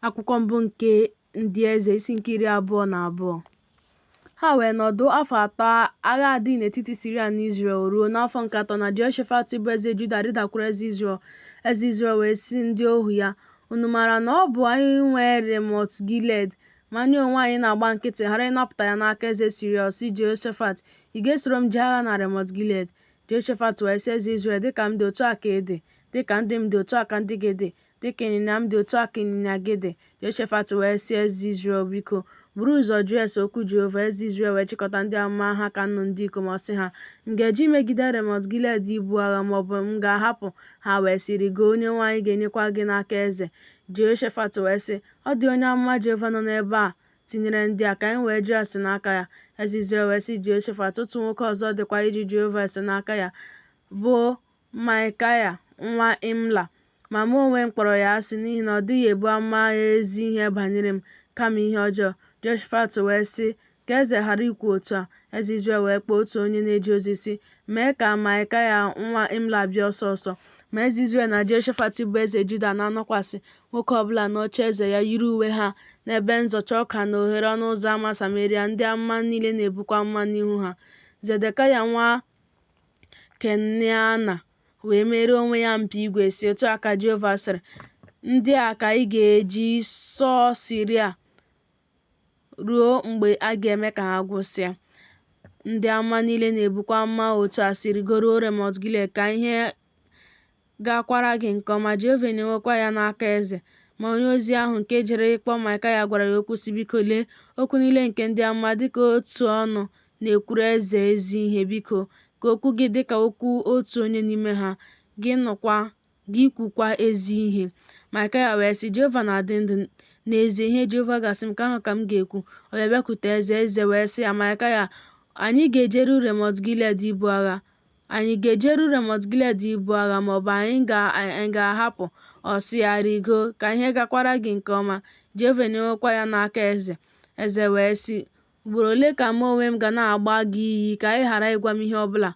Akwụkwọ mbụ nke Ndị Eze isi nke 22. Ha wee nọdụ afọ 3 agha dị n'etiti Siria na Izrel ruo n'afọ nke 3 na Jehoshafat bụ eze Juda rịdakwuru eze Izrel. Eze Izrel wee sị ndị ohu ya, unu maara na ọ bụ anyị nwe Ramọt Gilead, ma anyị onwe anyị na-agba nkịtị ghara ịnapụta ya n'aka eze Siria. Ọ sị Jehoshafat, ị ga-esoro m jee agha na Ramọt Gilead? Jehoshafat wee sị eze Izrel, dịka m dị otu a ka ị dị, dịka ndị m dị otu a ka ndị gị dị, dịka ịnyịnya m dị otu a ka ịnyịnya gị dị. Jehoshafat wee sị eze Izrel, biko buru ụzọ jụọ ese okwu Jehova. Eze Izrel wee chịkọta ndị amụma ha ka nnụnụ ndị ikom, ọ sị ha, m ga-eji megide Ramọt Gilead ibu agha, maọbụ m ga-ahapụ? Ha wee sị, rigoo, Onyenwe anyị ga-enyekwa gị n'aka eze. Jehoshafat wee sị, ọ dị onye amụma Jehova nọ n'ebe a tinyere ndị a, ka anyị wee jụọ ase n'aka ya. Eze Izrel wee sị Jehoshafat, otu nwoke ọzọ dịkwa iji Jehova ese n'aka ya, bụ Maịkaya nwa Imla, ma mụ onwe m kpọrọ ya asị, n'ihi na ọ dịghị ebu amụma ezi ihe banyere m, kama ihe ọjọọ. Jehoshafat wee sị, ka eze ghara ikwu otu a. Eze Izrel wee kpọọ otu onye na-eje ozi sị, mee ka Maịkaya nwa Imla bịa ọsọ ọsọ. Ma eze Izrel na Jehoshafat bụ eze Juda na-anọkwasị nwoke ọbụla n'oche eze ya, yiri uwe ha n'ebe nzọcha ọka na oghere ọnụ ụzọ ámá Sameria. Ndị amụma niile na-ebukwa amụma n'ihu ha. Zedekaya nwa Kenaana wee mere onwe ya mpi igwe, si otu a ka Jehova sịrị, ndị a ka ị ga-eji sọọ Siria ruo mgbe a ga-eme ka ha gwụsịa. Ndị amụma niile na-ebukwa amụma otu a si rigoro Ramọt Gilead, ka ihe gakwara gị nke ọma. Jehova enyewekwa ya n'aka eze. Ma onye ozi ahụ nke jere ịkpọ Maịkaya gwara ya okwu sị, biko lee, okwu niile nke ndị amụma dịka otu ọnụ na-ekwuru eze ezi ihe. Biko ka okwu gị dịka okwu otu onye n'ime ha, gị kwukwa ezi ihe. Maịkaya wee sị, Jehova na-adị ndụ, n'ezie ihe Jehova ga-asị m, ka ahụ ka m ga-ekwu. O wee bịakwute eze. Eze wee sị ya, Maịkaya, anyị ga-ejeru Ramọt Gilead ibu agha? Anyị ga-ejeru Ramọt Gilead ibu agha, maọbụ anyị ga-ahapụ? Ọ sị ya, rigoo, ka ihe gakwara gị nke ọma. Jehova enyewekwa ya n'aka eze. Eze wee sị, ugboro ole ka mụ onwe m ga na-agba gị iyi ka ị ghara ịgwa m ihe ọbụla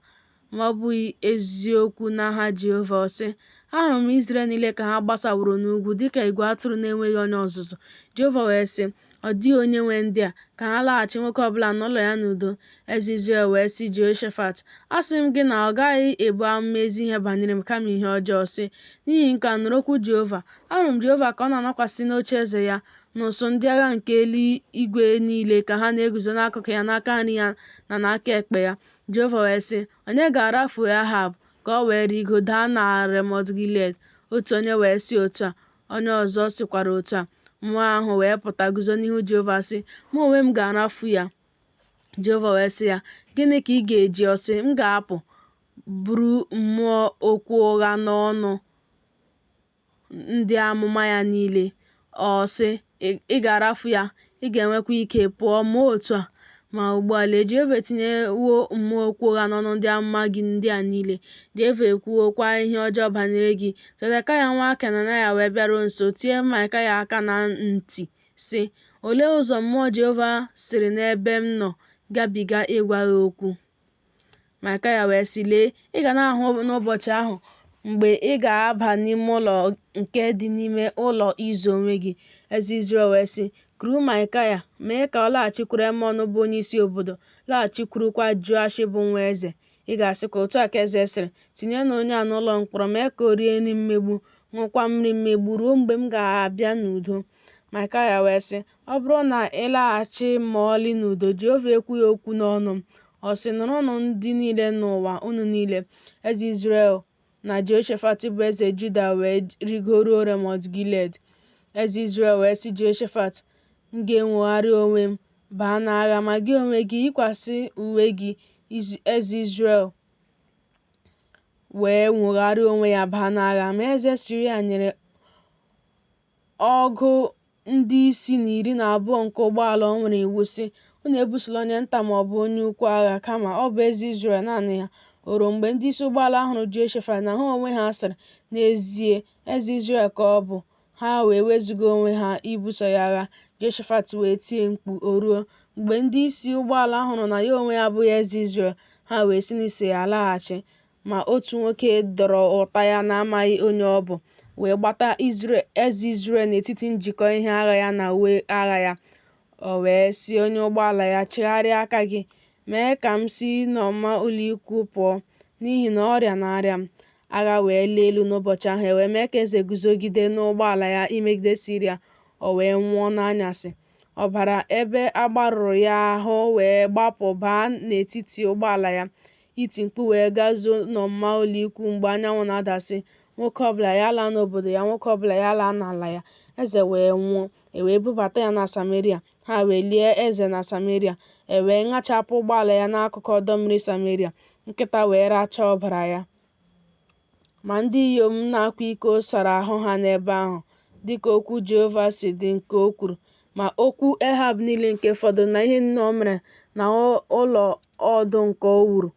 ma ọ bụghị eziokwu n'aha Jehova? Ọ sị, ahụrụ m Izrel niile ka ha gbasaworo n'ugwu dịka igwe atụrụ na-enweghị onye ọzụzụ. Jehova wee sị, ọ dịghị onye nwe ndị a, ka ha laghachi nwoke ọbụla n'ụlọ ya n'udo. Eze Izrel wee sị Jehoshafat, asị m gị na ọ gaghị ebu amụma ezi ihe banyere m, kama ihe ọjọọ. Sị, n'ihi nke a, nụrụ okwu Jehova. Ahụrụ m Jehova ka ọ na-anọkwasị n'oche eze ya, na ụsụ ndị agha nke eluigwe niile ka ha na-eguzo n'akụkụ ya, n'aka nri ya na n'aka ekpe ya. Jehova wee sị, onye ga-arafu Ahab ka ọ wee rigo daa na Ramọt Gilead? Otu onye wee sị otu a, onye ọzọ sịkwara otu a. Mmụọ ahụ wee pụta guzo n'ihu Jehova sị, mụ onwe m ga-arafu ya. Jehova wee sị ya, gịnị ka ị ga-eji? Ọ sị, m ga-apụ buru mmụọ okwu ụgha n'ọnụ ndị amụma ya niile. Ọ sị, ị ga-arafu ya, ị ga-enwekwa ike pụọ ma otu a. Ma ugbu a lee, Jehova etinyewo mmụọ okwu ụgha n'ọnụ ndị amụma gị ndị a niile. Jehova ekwuokwa ihe ọjọọ banyere gị. Zedekaya nwa Kenaana wee bịaruo nso, tie Maịkaya aka na ntị sị, olee ụzọ mmụọ Jehova siri n'ebe m nọ gabiga ịgwa ya okwu? Maịkaya wee sị, lee, ị ga na-ahụ n'ụbọchị ahụ mgbe ị ga-aba n'ime ụlọ nke dị n'ime ụlọ izo onwe gị. Eze Izrel wee sị, kuru Maịkaya, mee ka ọ laghachikwuru Emọn bụ onye isi obodo, laghachikwurukwa Joash bụ nwa eze. Ị ga-asị ka otu a ka eze sịrị, tinye na onye a n'ụlọ mkpọrọ, mee ka o rie nri mmegbu, ṅụkwa mmiri mmegbu ruo mgbe m ga-abịa n'udo. Maịkaya wee sị, ọ bụrụ na ị laghachi ma ọlị n'udo, Jehova ekwughị okwu n'ọnụ m. Ọ sị, nụrụnụ ndị niile n'ụwa, unu niile. Eze Izrel na Jehoshafat bụ eze Juda wee rigoruo Ramọt Gilead. Eze Izrel wee sị Jehoshafat, m ga-enwogharị onwe m baa n'agha, ma gị onwe gị yikwasị uwe gị. Eze Izrel wee nwogharịa onwe ya baa n'agha. Ma eze Siria nyere ọgụ ndị isi na 12 nke ụgbọala o nwere iwu sị, unu ebusola onye nta maọbụ onye ukwu agha, kama ọ bụ eze Izrel naanị ya. O ruo mgbe ndị isi ụgbọala hụrụ Jehoshafat na ha onwe ha sịrị, n'ezie eze Izrel ka ọ bụ, ha wee wezuga onwe ha ibuso ya agha. Jehoshafat wee tie mkpu. O ruo mgbe ndị isi ụgbọala hụrụ na ya onwe ya abụghị eze Izrel, ha wee si n'iso ya laghachi. Ma otu nwoke dọrọ ụta ya na-amaghị onye ọ bụ. wee gbata eze Izrel n'etiti njikọ ihe agha ya na uwe agha ya. O wee sị onye ụgbọala ya, chigharịa aka gị, mee ka m si n'ọma ụlọikwu pụọ, n'ihi na ọrịa na-arịa m. Agha wee lie elu n'ụbọchị ahụ, wee mee ka eze guzogide n'ụgbọala ya imegide Siria. O wee nwụọ n'anyasị. Ọbara ebe agbarụrụ ya ahụ wee gbapụ baa n'etiti ụgbọala ya. Iti mkpu wee gazuo n'ọma ụlọikwu mgbe anyanwụ na-adasị. Nwoke ọbụla ya laa n'obodo ya, nwoke ọbụla ya laa n'ala ya. Eze wee nwụọ. E wee bubata ya na Samaria. Ha wee lie eze na Samaria. E wee ṅachapụ ụgbọala ya n'akụkụ ọdọ mmiri Samaria. Nkịta wee rachaa ọbara ya. Ma ndị inyom na-akwa iko sara ahụ ha n'ebe ahụ, dịka okwu Jehova si dị nke o kwuru. Ma okwu Ehab niile nke fọdụrụ na ihe niile o mere na ụlọ ọdụ nke o wuru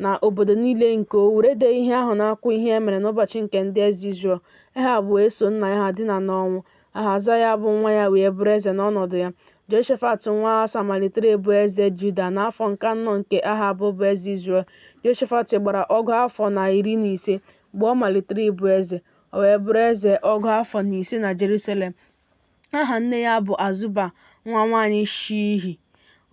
na obodo niile nke o wuru, edeghị ihe ahụ n'akwụkwọ ihe e mere n'ụbọchị nke ndị eze Izrel. Ehab wee so nna ya ha dina n'ọnwụ. Ahazaya bụ nwa ya wee bụrụ eze n'ọnọdụ ya. Jehoshafat nwa Asa malitere ịbụ eze Juda n'afọ nke anọ nke Ahab bụ eze Izrel. Jehoshafat gbara ọgụ afọ na 15 mgbe ọ malitere ịbụ eze. O wee bụrụ eze ọgụ afọ na 5 na Jerusalem. Aha nne ya bụ Azuba nwa nwaanyị Shihi.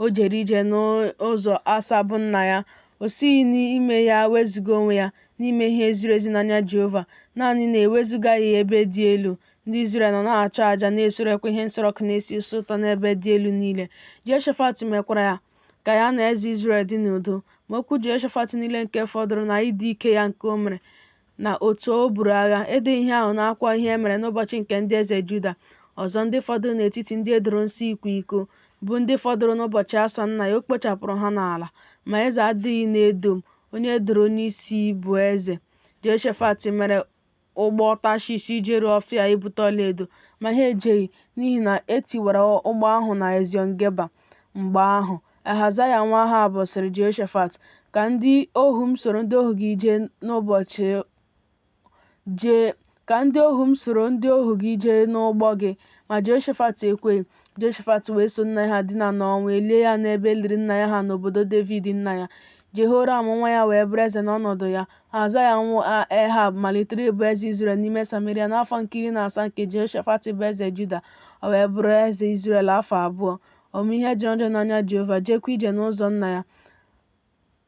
O jere ije n'ụzọ Asa bụ nna ya. O sighị n'ime ya wezuga onwe ya n'ime ihe ziri ezi n'anya Jehova, naanị na-ewezuga ya ebe dị elu. Ndị Izrel nọ na-achụ àjà na-esurekwa ihe nsure ọkụ na-esi isi ụtọ n'ebe dị elu niile. Jehoshafat mekwara ya ka ya na eze Izrel dị n'udo. Ma okwu Jehoshafat niile nke fọdụrụ na ịdị ike ya nke o mere na otu o buru agha, edeghị ihe ahụ n'akwụkwọ ihe e mere n'ụbọchị nke ndị eze Juda. Ọzọ ndị fọdụrụ n'etiti ndị e doro nsọ ịkwa iko bụ ndị fọdụrụ n'ụbọchị Asa nna ya, o kpochapụrụ ha n'ala. Ma eze adịghị n'Edọm, onye e doro n'isi bụ eze. Jehoshafat mere ụgbọ Tashish ije ruo Ọfịa ibute ọlaedo, ma ha ejeghị, n'ihi na e tiwara ụgbọ ahụ na Eziọn Geba. Mgbe ahụ Ahazaya nwa Ahab sịrị Jehoshafat, ka ndị ohu m soro ndị ohu gị jee n'ụgbọ gị. Ma Jehoshafat ekweghị. Jehoshafat wee so nna ya ha dina n'ọnwụ, lie ya n'ebe liri nna ya ha n'obodo Devid nna ya. Jehoram nwa ya wee bụrụ eze n'ọnọdụ ya. Ahazaya nwa Ehab malitere ịbụ eze Izrel n'ime Samaria n'afọ nke 17 nke Jehoshafat bụ eze Juda. O wee bụrụ eze Izrel afọ 2. O mee ihe jọrọ njọ n'anya Jehova, jekwa ije n'ụzọ nna ya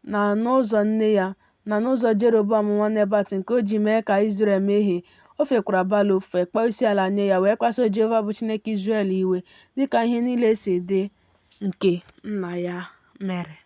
na n'ụzọ nne ya na n'ụzọ Jeroboam nwa Nebat, nke o ji mee ka Izrel mehie. O fekwara Baal ofufe, kpọọ isiala nye ya, wee kpasuo Jehova bụ Chineke Izrel iwe, dịka ihe niile si dị nke nna ya mere.